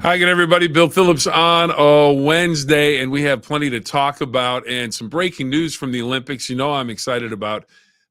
Hi again, everybody. Bill Phillips on a Wednesday, and we have plenty to talk about and some breaking news from the Olympics. You know, I'm excited about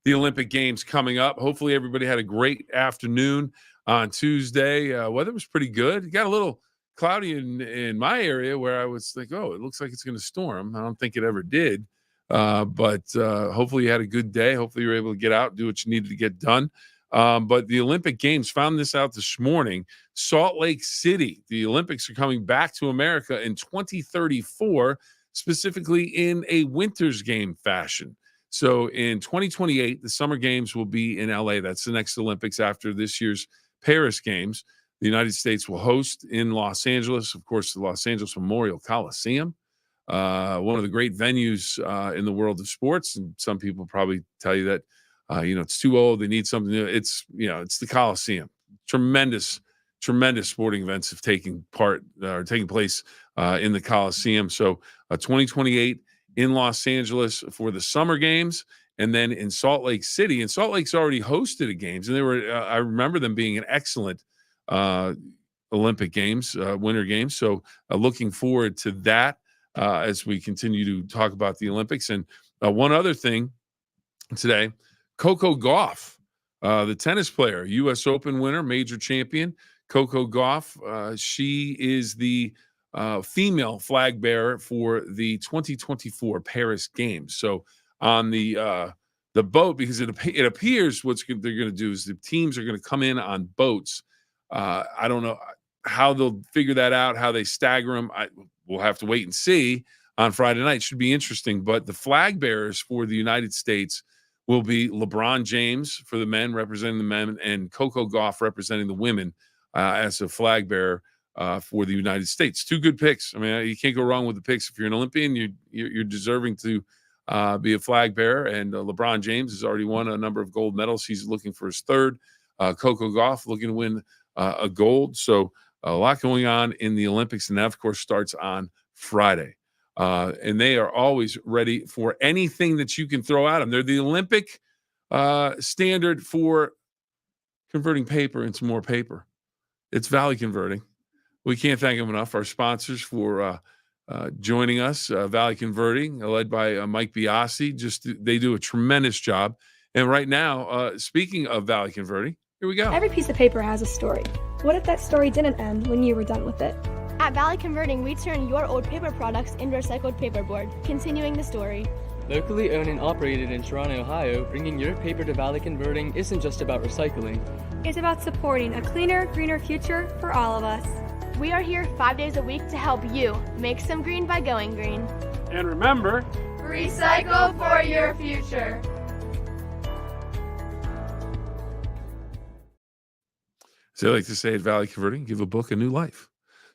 the Olympic Games coming up. Hopefully, everybody had a great afternoon on Tuesday. Weather was pretty good. It got a little cloudy in my area where I was like, oh, it looks like it's going to storm. I don't think it ever did. But hopefully, you had a good day. Hopefully, you were able to get out, do what you needed to get done. But the Olympic Games found this out this morning. Salt Lake City, the Olympics are coming back to America in 2034, specifically in a winter's game fashion. So in 2028, the Summer Games will be in LA. That's the next Olympics after this year's Paris Games. The United States will host in Los Angeles, of course, the Los Angeles Memorial Coliseum, one of the great venues in the world of sports. And some people probably tell you that it's too old. They need something new. It's the Coliseum. Tremendous sporting events have taken place in the Coliseum. So 2028 in Los Angeles for the Summer Games, and then in Salt Lake City. And Salt Lake's already hosted a games, and they were I remember them being an excellent Olympic Games, Winter Games. So looking forward to that as we continue to talk about the Olympics. And one other thing today. Coco Gauff, the tennis player, U.S. Open winner, major champion. Coco Gauff, she is the female flag bearer for the 2024 Paris Games. So on the boat, because it appears they're going to do is the teams are going to come in on boats. I don't know how they'll figure that out, how they stagger them. We'll have to wait and see on Friday night. Should be interesting. But the flag bearers for the United States will be LeBron James for the men, representing the men, and Coco Gauff representing the women as a flag bearer for the United States. Two good picks. I mean, you can't go wrong with the picks. If you're an Olympian, you're deserving to be a flag bearer. And LeBron James has already won a number of gold medals. He's looking for his third. Coco Gauff looking to win a gold. So a lot going on in the Olympics, and that, of course, starts on Friday. And they are always ready for anything that you can throw at them. They're the Olympic standard for converting paper into more paper. It's Valley Converting. We can't thank them enough. Our sponsors for joining us, Valley Converting, led by Mike Biasi. They do a tremendous job. And right now, speaking of Valley Converting, here we go. Every piece of paper has a story. What if that story didn't end when you were done with it? At Valley Converting, we turn your old paper products into recycled paperboard, continuing the story. Locally owned and operated in Toronto, Ohio, bringing your paper to Valley Converting isn't just about recycling. It's about supporting a cleaner, greener future for all of us. We are here 5 days a week to help you make some green by going green. And remember, recycle for your future. As I like to say at Valley Converting, give a book a new life.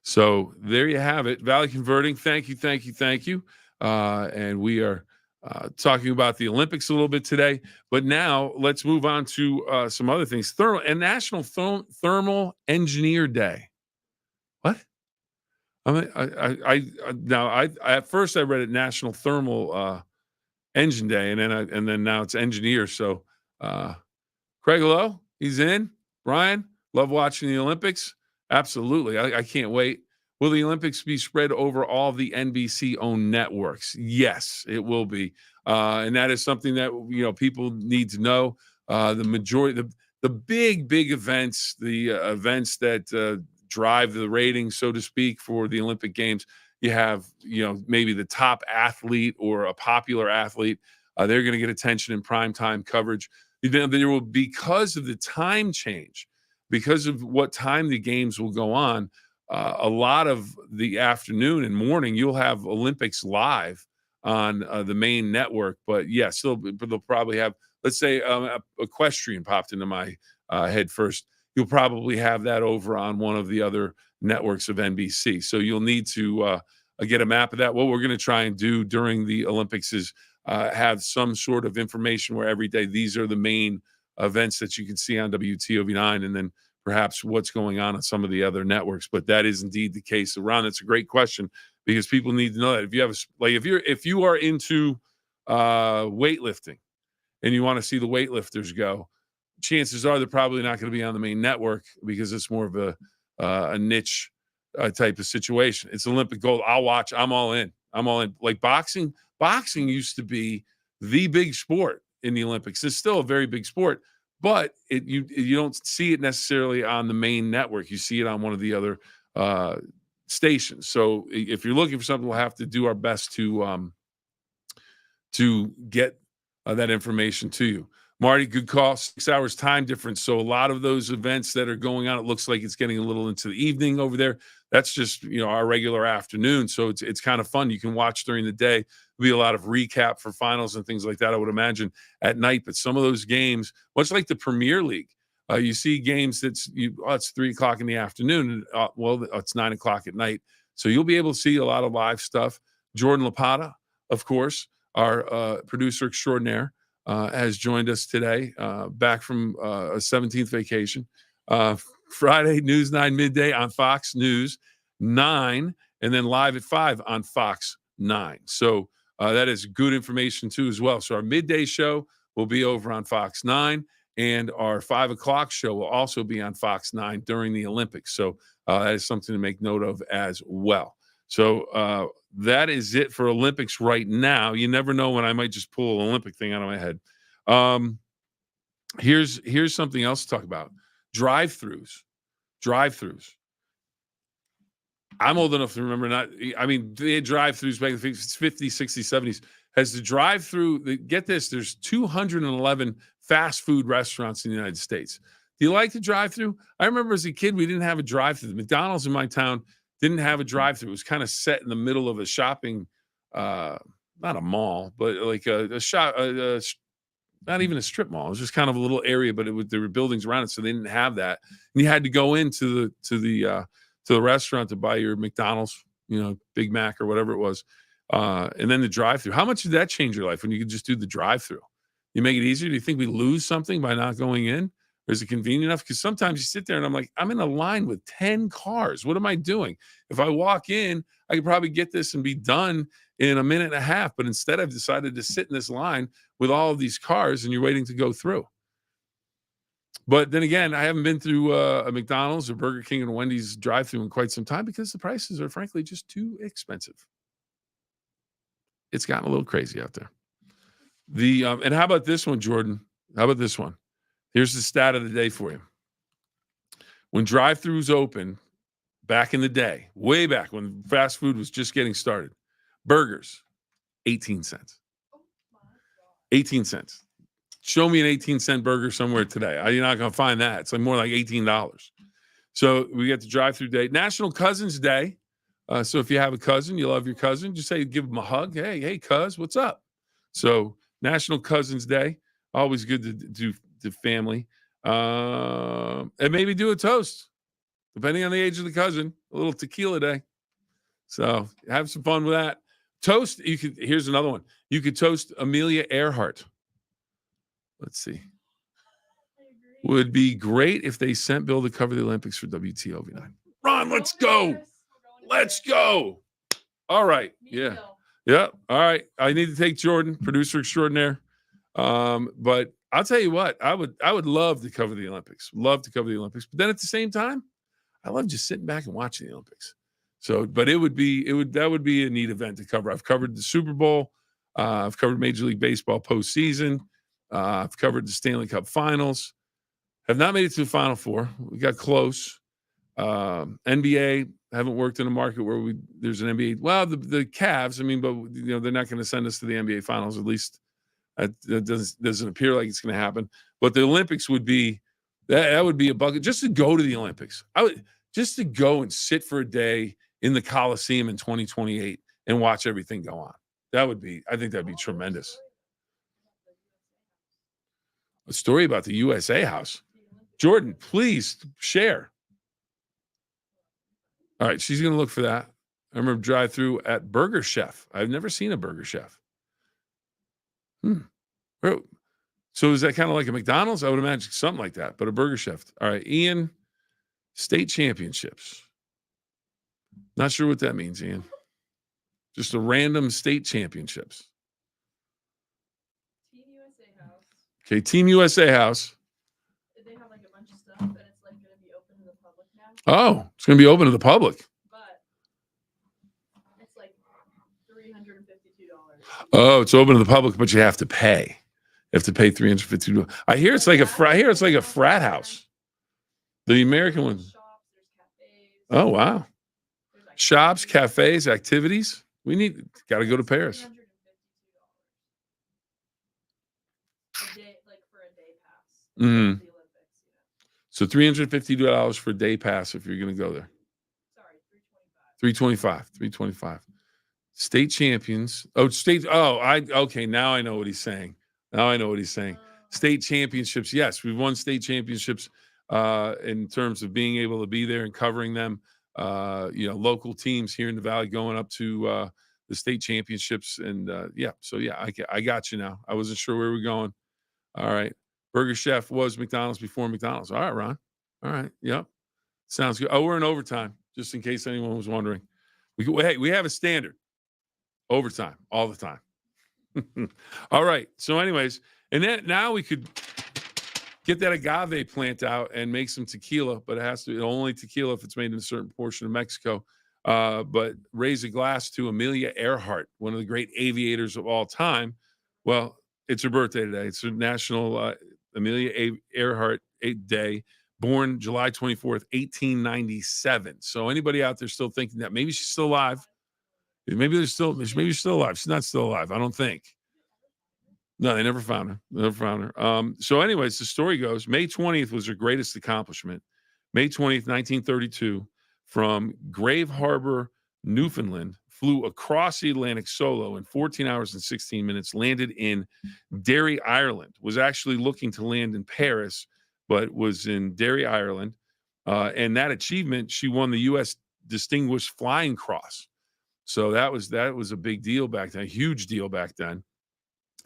So there you have it. Valley Converting. Thank you. And we are talking about the Olympics a little bit today. But now let's move on to some other things. National Thermal Engineer Day. What? I mean, I at first I read it National Thermal Engine Day, and then now it's engineer. So Craig Lowe, he's in. Brian, love watching the Olympics. Absolutely. I can't wait. Will the Olympics be spread over all the NBC-owned networks? Yes, it will be. And that is something that, people need to know. The majority, the big events, the events that drive the ratings, so to speak, for the Olympic Games, you have, maybe the top athlete or a popular athlete. They're going to get attention in primetime coverage. There will, because of the time change, because of what time the games will go on, a lot of the afternoon and morning, you'll have Olympics live on the main network. But yes, they'll probably have, let's say, equestrian popped into my head first. You'll probably have that over on one of the other networks of NBC. So you'll need to get a map of that. What we're going to try and do during the Olympics is have some sort of information where every day these are the main events that you can see on WTOV9, and then perhaps what's going on some of the other networks. But that is indeed the case. Ron, that's a great question, because people need to know that if you have if you are into weightlifting and you want to see the weightlifters go, chances are they're probably not going to be on the main network, because it's more of a niche type of situation. It's Olympic gold. I'll watch. I'm all in. Like boxing. Boxing used to be the big sport in the Olympics. It's still a very big sport, but you don't see it necessarily on the main network. You see it on one of the other stations. So if you're looking for something, we'll have to do our best to get that information to you. Marty, good call. 6 hours time difference. So a lot of those events that are going on, it looks like it's getting a little into the evening over there. That's just, our regular afternoon. So it's kind of fun. You can watch during the day. There'll be a lot of recap for finals and things like that, I would imagine, at night. But some of those games, much like the Premier League, you see games it's 3 o'clock in the afternoon. It's 9 o'clock at night. So you'll be able to see a lot of live stuff. Jordan Lapata, of course, our producer extraordinaire, has joined us today, back from a 17th vacation. Friday, News 9 midday on Fox News 9, and then live at 5 on Fox 9. So that is good information, too, as well. So our midday show will be over on Fox 9, and our 5 o'clock show will also be on Fox 9 during the Olympics. So that is something to make note of as well. So that is it for Olympics right now. You never know when I might just pull an Olympic thing out of my head. Here's something else to talk about. Drive-thrus. I'm old enough to remember they had drive-thrus back in the 50s, 60s, 70s. Has the drive-thru, get this, there's 211 fast food restaurants in the United States. Do you like the drive-thru? I remember as a kid, we didn't have a drive-thru. The McDonald's in my town didn't have a drive-thru. It was kind of set in the middle of a shopping, not a mall, but like a shop, not even a strip mall. It was just kind of a little area, but there were buildings around it, so they didn't have that. And you had to go into the restaurant to buy your McDonald's, Big Mac or whatever it was, and then the drive-thru. How much did that change your life when you could just do the drive-thru? You make it easier? Do you think we lose something by not going in? Or is it convenient enough? Because sometimes you sit there and I'm like, I'm in a line with 10 cars. What am I doing? If I walk in, I could probably get this and be done in a minute and a half. But instead, I've decided to sit in this line with all of these cars and you're waiting to go through. But then again, I haven't been through a McDonald's or Burger King and Wendy's drive-thru in quite some time because the prices are frankly just too expensive. It's gotten a little crazy out there. And how about this one, Jordan? How about this one? Here's the stat of the day for you. When drive-thrus opened back in the day, way back when fast food was just getting started, burgers, 18 cents. 18 cents. Show me an 18-cent burger somewhere today. You're not going to find that. It's like more like $18. So we got the drive-thru day. National Cousins Day. So if you have a cousin, you love your cousin, just say, give them a hug. Hey, cuz, what's up? So National Cousins Day. Always good to do the family. And maybe do a toast, depending on the age of the cousin. A little tequila day. So have some fun with that. Toast. Here's another one. You could toast Amelia Earhart. Let's see. Would be great if they sent Bill to cover the Olympics for WTOV9. Ron, let's go. Let's go. All right. Yeah. Yeah. All right. I need to take Jordan, producer extraordinaire. But I'll tell you what, I would love to cover the Olympics. Love to cover the Olympics. But then at the same time, I love just sitting back and watching the Olympics. So, but that would be a neat event to cover. I've covered the Super Bowl. I've covered Major League Baseball postseason. I've covered the Stanley Cup Finals. Have not made it to the Final Four. We got close. NBA, haven't worked in a market where there's an NBA. Well, the Cavs. I mean, but they're not going to send us to the NBA Finals. At least that doesn't appear like it's going to happen. But the Olympics would be that would be a bucket just to go to the Olympics. I would just to go and sit for a day in the Coliseum in 2028 and watch everything go on. I think that'd be tremendous. A story about the USA House. Jordan, please share. All right, she's going to look for that. I remember drive-thru at Burger Chef. I've never seen a Burger Chef. So is that kind of like a McDonald's? I would imagine something like that, but a Burger Chef. All right, Ian, state championships. Not sure what that means, Ian. Just a random state championships. Team USA House. Okay, Team USA House. They have like a bunch of stuff, and it's like going to be open to the public now. Oh, it's going to be open to the public. But Oh, it's open to the public, but you have to pay. You have to pay $350. I hear it's like a frat house. The American one. Oh wow. Shops, cafes, activities. Got to go to Paris. Mm-hmm. So $350 for a day pass if you're going to go there. $325. State champions. Okay. Now I know what he's saying. State championships. Yes, we've won state championships in terms of being able to be there and covering them. Local teams here in the Valley going up to the state championships. And I got you now. I wasn't sure where we're going. All right. Burger Chef was McDonald's before McDonald's. All right, Ron. All right. Yep. Sounds good. Oh, we're in overtime, just in case anyone was wondering. We have a standard. Overtime, all the time. All right. So, anyways, and then now we could get that agave plant out and make some tequila, but it has to be only tequila if it's made in a certain portion of Mexico. But raise a glass to Amelia Earhart, one of the great aviators of all time. Well, it's her birthday today. It's a National Amelia Earhart Day, born July 24th, 1897. So anybody out there still thinking that maybe she's still alive? Maybe she's still alive. She's not still alive, I don't think. No, they never found her. So anyways, the story goes, May 20th was her greatest accomplishment. May 20th, 1932, from Grave Harbor, Newfoundland, flew across the Atlantic solo in 14 hours and 16 minutes, landed in Derry, Ireland, was actually looking to land in Paris, but was in Derry, Ireland. And that achievement, she won the U.S. Distinguished Flying Cross. So that was a big deal back then, a huge deal back then,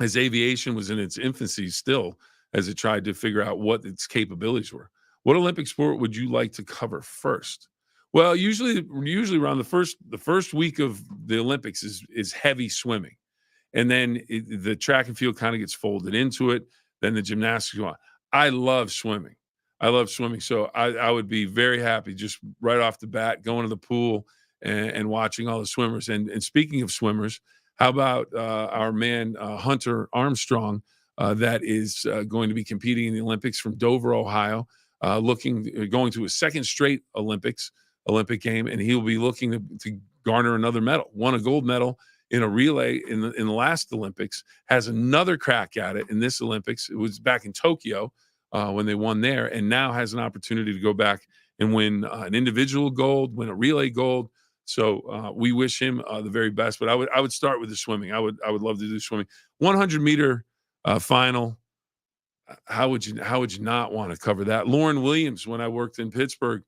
as aviation was in its infancy still, as it tried to figure out what its capabilities were. What Olympic sport would you like to cover first? Well, usually around the first week of the Olympics is heavy swimming, and then the track and field kind of gets folded into it. Then the gymnastics go on. I love swimming. So I would be very happy just right off the bat going to the pool and watching all the swimmers. And speaking of swimmers, how about our man Hunter Armstrong that is going to be competing in the Olympics from Dover, Ohio, going to his second straight Olympic game, and he'll be looking to garner another medal. Won a gold medal in a relay in the last Olympics, has another crack at it in this Olympics. It was back in Tokyo when they won there, and now has an opportunity to go back and win an individual gold, win a relay gold. So we wish him the very best. But I would start with the swimming. I would love to do swimming. 100-meter final. How would you not want to cover that? Lauren Williams, when I worked in Pittsburgh,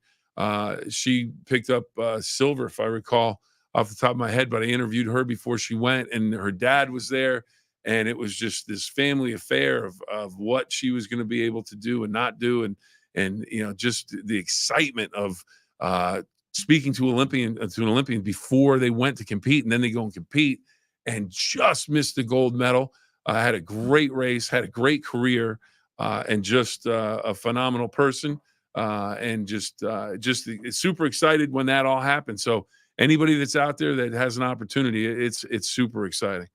she picked up silver, if I recall, off the top of my head. But I interviewed her before she went, and her dad was there, and it was just this family affair of what she was going to be able to do and not do, and just the excitement of speaking to an Olympian before they went to compete, and then they go and compete and just missed the gold medal. Had a great race, had a great career, and just a phenomenal person, and just super excited when that all happened. So anybody that's out there that has an opportunity, it's super exciting.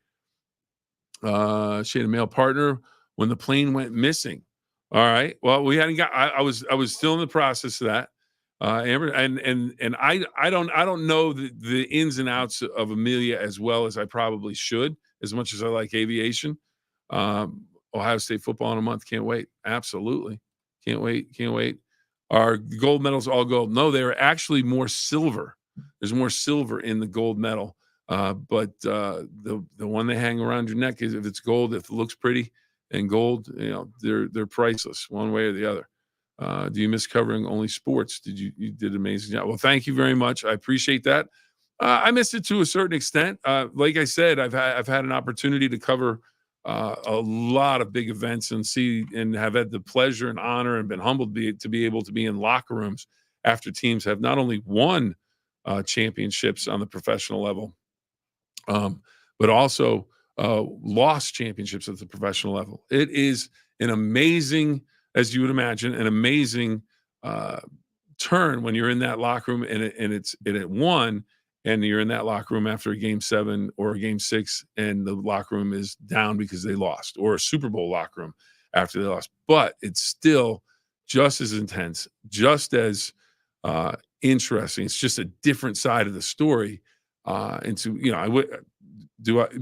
She had a male partner when the plane went missing. All right. Well, we hadn't got. I was still in the process of that. Amber, and I don't know the ins and outs of Amelia as well as I probably should, as much as I like aviation. Ohio State football in a month. Can't wait. Absolutely. Can't wait. Are gold medals all gold? No, they are actually more silver. There's more silver in the gold medal. But the one they hang around your neck is, if it's gold, if it looks pretty and gold, they're priceless one way or the other. Do you miss covering only sports? You did an amazing job. Well, thank you very much. I appreciate that. I missed it to a certain extent. Like I said, I've had an opportunity to cover a lot of big events and have had the pleasure and honor and been humbled to be able to be in locker rooms after teams have not only won championships on the professional level, but also lost championships at the professional level. It is an amazing, as you would imagine, an amazing turn when you're in that locker room and it won, and you're in that locker room after a game 7 or a game 6, and the locker room is down because they lost, or a Super Bowl locker room after they lost. But it's still just as intense, just as interesting. It's just a different side of the story. And so, I would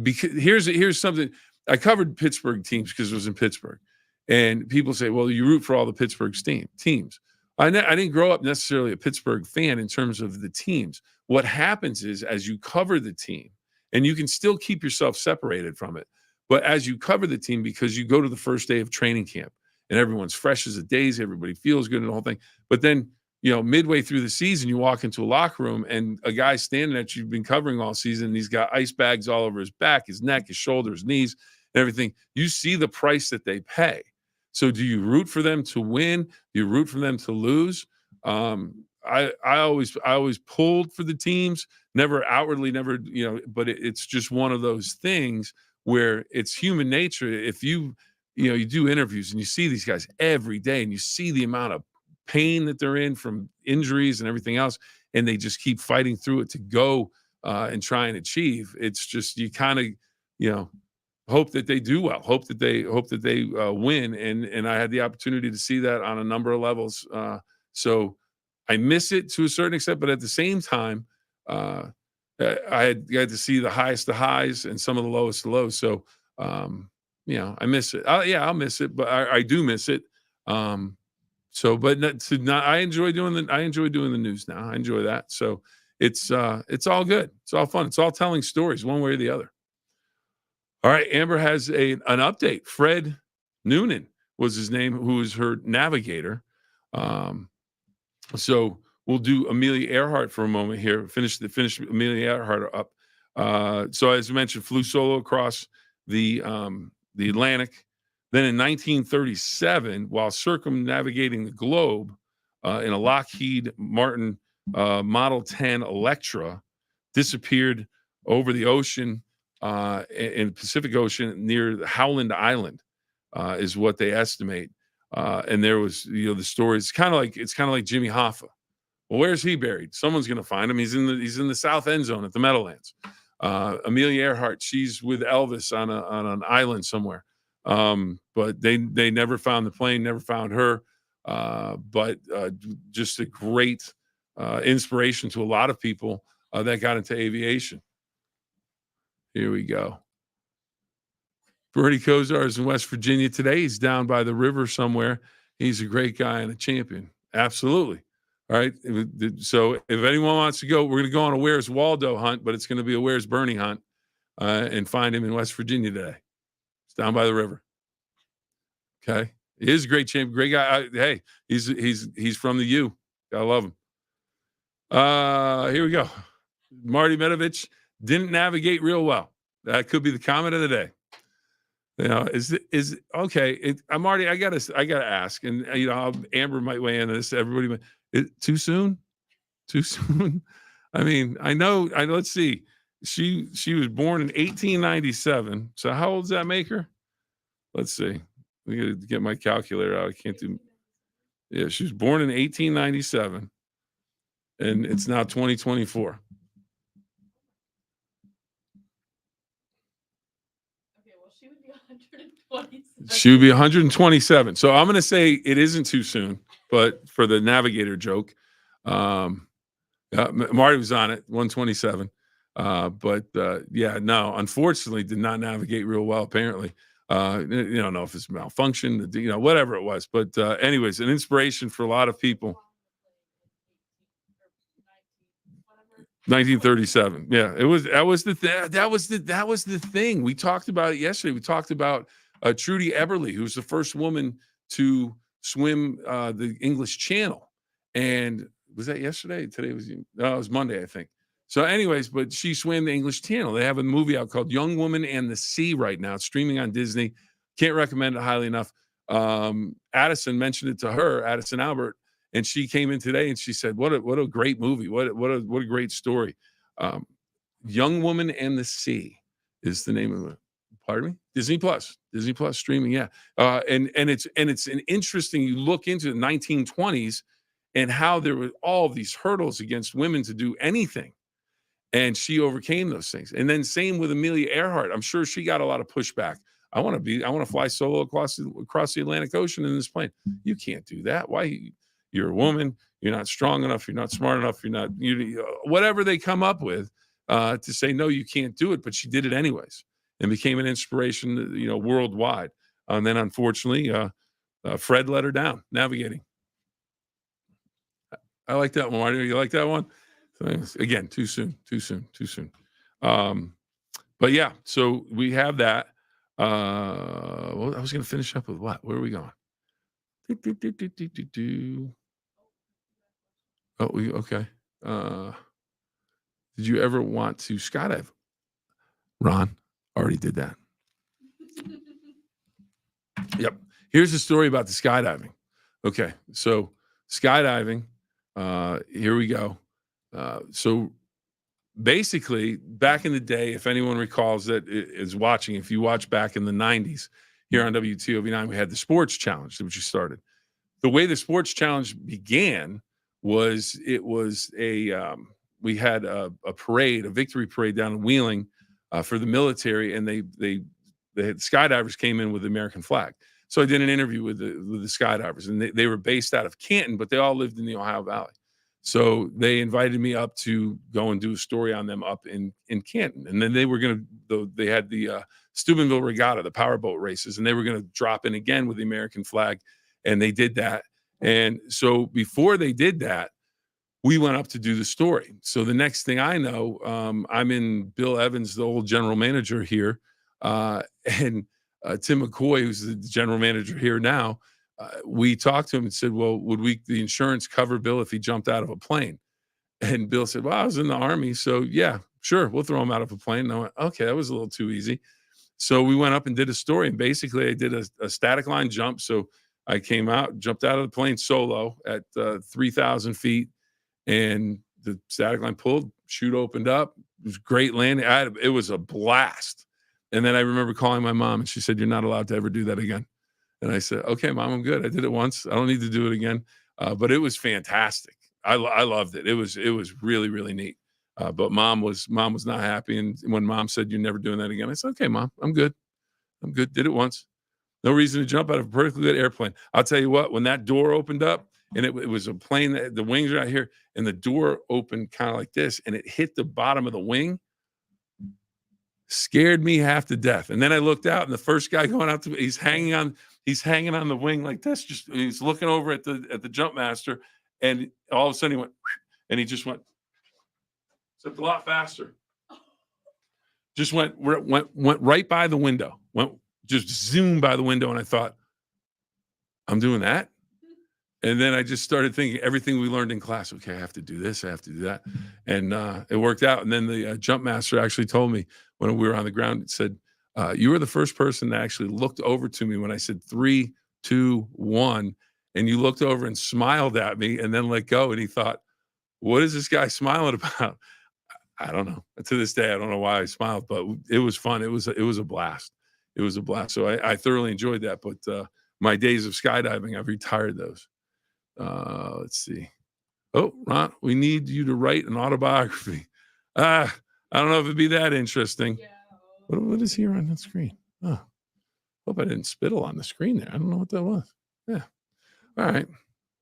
because here's something. I covered Pittsburgh teams because it was in Pittsburgh, and people say, well, you root for all the Pittsburgh teams. I didn't grow up necessarily a Pittsburgh fan in terms of the teams. What happens is, as you cover the team, and you can still keep yourself separated from it, but as you cover the team, because you go to the first day of training camp and everyone's fresh as a daisy, everybody feels good and the whole thing. But then, midway through the season, you walk into a locker room and a guy's standing that you've been covering all season, and he's got ice bags all over his back, his neck, his shoulder, his knees, and everything. You see the price that they pay. So do you root for them to win? Do you root for them to lose? I always pulled for the teams, never outwardly, but it's just one of those things where it's human nature. If you do interviews and you see these guys every day and you see the amount of pain that they're in from injuries and everything else, and they just keep fighting through it to go and try and achieve. It's just, you kind of, hope that they do well, hope that they win. And I had the opportunity to see that on a number of levels. So I miss it to a certain extent, but at the same time, I had to see the highest of highs and some of the lowest of lows. So, I miss it. I'll miss it, but I do miss it. I enjoy doing the news now. I enjoy that. So it's all good. It's all fun. It's all telling stories one way or the other. All right. Amber has an update. Fred Noonan was his name, who was her navigator. So we'll do Amelia Earhart for a moment here. Finish Amelia Earhart up. So as I mentioned, flew solo across the Atlantic. Then in 1937, while circumnavigating the globe in a Lockheed Martin Model 10 Electra, disappeared over the ocean in Pacific Ocean near Howland Island, is what they estimate. And there was, the story. It's kind of like Jimmy Hoffa. Well, where's he buried? Someone's going to find him. He's in the south end zone at the Meadowlands. Amelia Earhart, she's with Elvis on an island somewhere. But they never found the plane, never found her. But just a great inspiration to a lot of people that got into aviation. Here we go. Bernie Kosar is in West Virginia today. He's down by the river somewhere. He's a great guy and a champion. Absolutely. All right. So if anyone wants to go, we're going to go on a Where's Waldo hunt, but it's going to be a Where's Bernie hunt and find him in West Virginia today. It's down by the river. Okay. He is a great champion, great guy. Hey, he's from the U. I love him. Here we go. Marty Medovich didn't navigate real well. That could be the comment of the day. Is okay. Marty, I gotta ask, and Amber might weigh in on this. Everybody, too soon? Too soon? I mean, I know. Let's see. She was born in 1897. So how old does that make her? Let's see. I gotta get my calculator out. I can't do. Yeah, she was born in 1897, and it's now 2024. She would be 127. So I'm going to say it isn't too soon, but for the navigator joke, Marty was on it, 127. No, unfortunately did not navigate real well, apparently. You don't know if it's malfunction, whatever it was. But anyways, an inspiration for a lot of people. 1937. Yeah, that was the thing. We talked about it yesterday. We talked about Trudy Eberly, who's the first woman to swim the English Channel. And was that yesterday? Today it was Monday, I think. So anyways, but she swam the English Channel. They have a movie out called Young Woman and the Sea right now. It's streaming on Disney. Can't recommend it highly enough. Addison mentioned it to her, Addison Albert, and she came in today and she said, what a great movie. What a great story. Young Woman and the Sea is the name of it. Pardon me? Disney Plus streaming. Yeah. And it's an interesting, you look into the 1920s and how there were all these hurdles against women to do anything. And she overcame those things. And then same with Amelia Earhart. I'm sure she got a lot of pushback. I want to fly solo across the Atlantic Ocean in this plane. You can't do that. Why? You're a woman. You're not strong enough. You're not smart enough. Whatever they come up with to say, no, you can't do it. But she did it anyways and became an inspiration, worldwide. And then unfortunately, Fred let her down navigating. I like that one. You like that one? Again, too soon. But yeah, so we have that. Well, I was going to finish up with what? Where are we going? Oh, okay. Did you ever want to skydive? Ron already did that. Yep. Here's the story about the skydiving. Okay, so skydiving. Here we go. So basically, back in the day, if anyone recalls that is watching, if you watch back in the 90s here on WTOV9, we had the sports challenge, which you started. The way the sports challenge began was we had a parade, a victory parade down in Wheeling for the military, and they had skydivers came in with the American flag. So I did an interview with the skydivers, and they were based out of Canton, but they all lived in the Ohio Valley. So they invited me up to go and do a story on them up in Canton. And then they had the Steubenville Regatta, the powerboat races, and they were going to drop in again with the American flag. And they did that. And so before they did that, we went up to do the story. So the next thing I know, I'm in Bill Evans, the old general manager here, and Tim McCoy, who's the general manager here now. We talked to him and said, well, would the insurance cover Bill if he jumped out of a plane? And Bill said, well, I was in the Army. So yeah, sure. We'll throw him out of a plane. And I went, okay, that was a little too easy. So we went up and did a story. And basically I did a static line jump. So I came out, jumped out of the plane solo at 3,000 feet, and the static line pulled, chute opened up. It was great landing. It was a blast. And then I remember calling my mom, and she said, you're not allowed to ever do that again. And I said, okay, Mom, I'm good. I did it once. I don't need to do it again. But it was fantastic. I loved it. It was really, really neat. But mom was not happy. And when Mom said, you're never doing that again, I said, okay, Mom, I'm good. Did it once. No reason to jump out of a perfectly good airplane. I'll tell you what, when that door opened up, and it was a plane that the wings are out here, and the door opened kind of like this, and it hit the bottom of the wing, scared me half to death. And then I looked out, and the first guy going out he's hanging on the wing like this. He's looking over at the jump master, and all of a sudden he went, and he just went, except a lot faster. Just went right by the window. Just zoomed by the window, and I thought, I'm doing that. And then I just started thinking everything we learned in class. Okay, I have to do this. I have to do that. And it worked out. And then the jump master actually told me when we were on the ground, it said, you were the first person that actually looked over to me when I said 3, 2, 1. And you looked over and smiled at me and then let go. And he thought, what is this guy smiling about? I don't know. To this day, I don't know why I smiled, but it was fun. It was a blast. It was a blast. So I thoroughly enjoyed that. But my days of skydiving, I've retired those. Let's see. Oh, Ron, we need you to write an autobiography. I don't know if it'd be that interesting. Yeah. What is here on the screen? Oh, hope I didn't spittle on the screen there. I don't know what that was. Yeah. All right.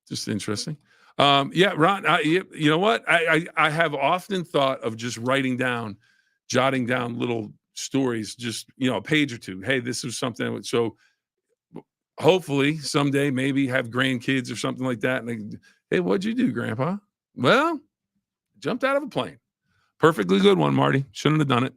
Just interesting. Yeah, Ron, you know what? I have often thought of just jotting down little stories, just, a page or two. Hey, this is something. So hopefully someday maybe have grandkids or something like that. And hey, what'd you do, Grandpa? Well, jumped out of a plane. Perfectly good one, Marty. Shouldn't have done it.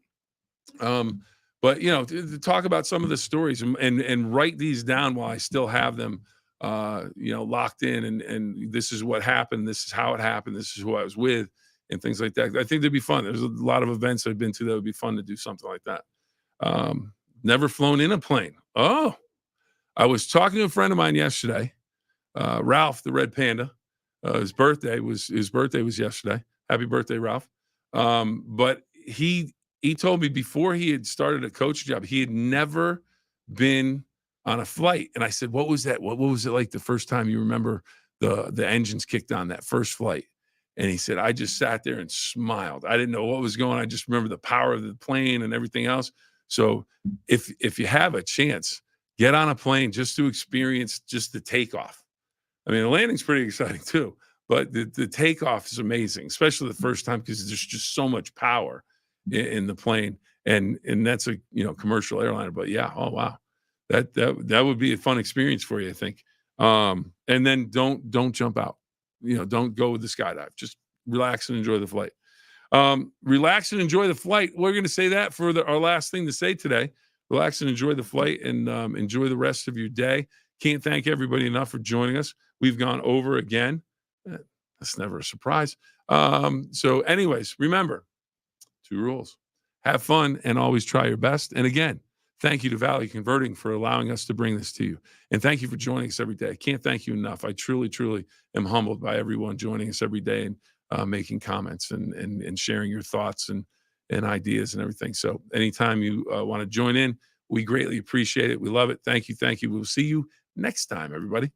But to talk about some of the stories and write these down while I still have them, locked in, and this is what happened. This is how it happened. This is who I was with, and things like that. I think they'd be fun. There's a lot of events I've been to that would be fun to do something like that. Never flown in a plane. Oh, I was talking to a friend of mine yesterday, Ralph, the red panda. His birthday was yesterday. Happy birthday, Ralph. But he told me before he had started a coach job, he had never been on a flight. And I said, what was that? What was it like the first time you remember the engines kicked on that first flight? And he said, I just sat there and smiled. I didn't know what was going on. I just remember the power of the plane and everything else. So if you have a chance, get on a plane just to experience just the takeoff. I mean, the landing's pretty exciting too, but the takeoff is amazing, especially the first time because there's just so much power in the plane. And that's a commercial airliner. But yeah, oh wow. That would be a fun experience for you, I think. And then don't jump out. Don't go with the skydive. Just relax and enjoy the flight. Relax and enjoy the flight. We're going to say that for our last thing to say today. Relax and enjoy the flight, and enjoy the rest of your day. Can't thank everybody enough for joining us. We've gone over again. That's never a surprise. So anyways, remember 2 rules. Have fun and always try your best. And again, thank you to Valley Converting for allowing us to bring this to you. And thank you for joining us every day. I can't thank you enough. I truly, truly am humbled by everyone joining us every day and making comments and sharing your thoughts and ideas and everything. So anytime you want to join in, we greatly appreciate it. We love it. Thank you. Thank you. We'll see you next time, everybody.